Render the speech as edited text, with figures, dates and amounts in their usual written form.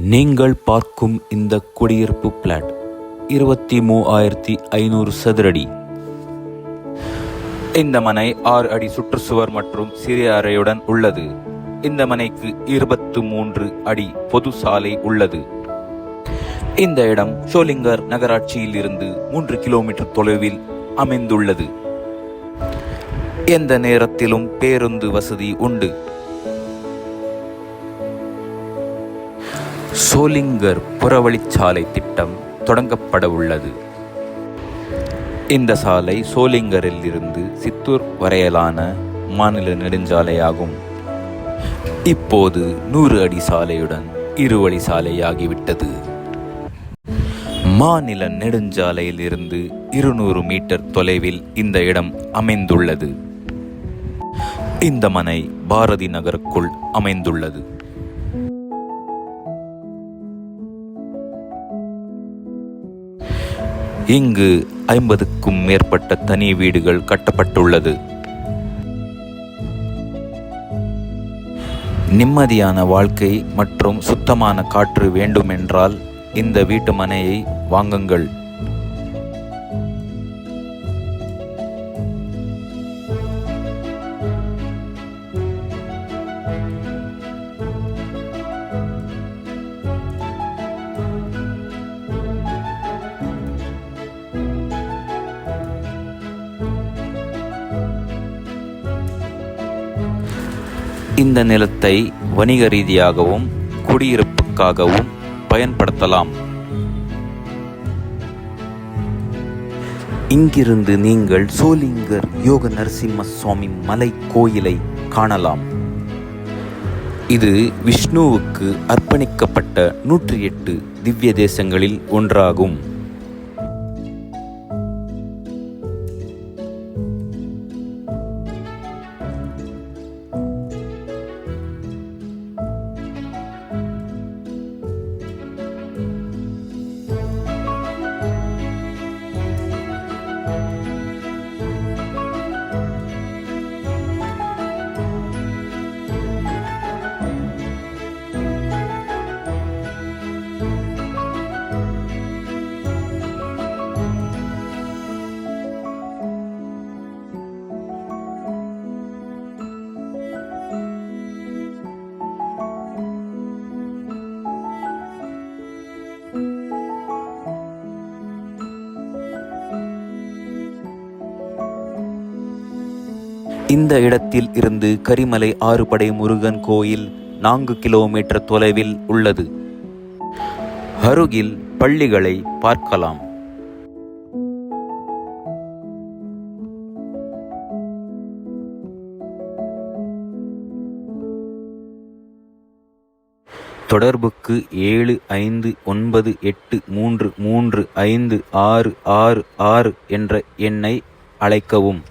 நீங்கள் பார்க்கும் இந்த குடியிருப்பு பிளாட் 23,500 சதுரடி. இந்த மனை 6 அடி சுற்றுச்சுவர் மற்றும் சிறிய அறையுடன் உள்ளது. இந்த மனைக்கு 23 அடி பொது சாலை உள்ளது. இந்த இடம் ஷோலிங்கர் நகராட்சியில் இருந்து 3 கிலோமீட்டர் தொலைவில் அமைந்துள்ளது. எந்த நேரத்திலும் பேருந்து வசதி உண்டு. ஷோலிங்கர் புறவழிச்சாலை திட்டம் தொடங்கப்பட உள்ளது. இந்த சாலை ஷோலிங்கரில் இருந்து சித்தூர் வரையிலான மாநில நெடுஞ்சாலையாகும். இப்போது 100 அடி சாலையுடன் 2 வழி சாலையாகிவிட்டது. மாநில நெடுஞ்சாலையில் இருந்து 200 மீட்டர் தொலைவில் இந்த இடம் அமைந்துள்ளது. இந்த மனை பாரதி நகருக்குள் அமைந்துள்ளது. இங்கு 50க்கும் மேற்பட்ட தனி வீடுகள் கட்டப்பட்டுள்ளது. நிம்மதியான வாழ்க்கை மற்றும் சுத்தமான காற்று வேண்டுமென்றால் இந்த வீட்டு மனையை வாங்குங்கள். இந்த நிலத்தை வணிக ரீதியாகவும் குடியிருப்புக்காகவும் பயன்படுத்தலாம். இங்கிருந்து நீங்கள் ஷோலிங்கர் யோக நரசிம்ம சுவாமி மலை கோயிலை காணலாம். இது விஷ்ணுவுக்கு அர்ப்பணிக்கப்பட்ட 108 திவ்ய தேசங்களில் ஒன்றாகும். இந்த இடத்தில் இருந்து கரிமலை ஆறுபடை முருகன் கோயில் 4 கிலோமீட்டர் தொலைவில் உள்ளது. அருகில் பள்ளிகளை பார்க்கலாம். தொடர்புக்கு 759833356666 என்ற எண்ணை அழைக்கவும்.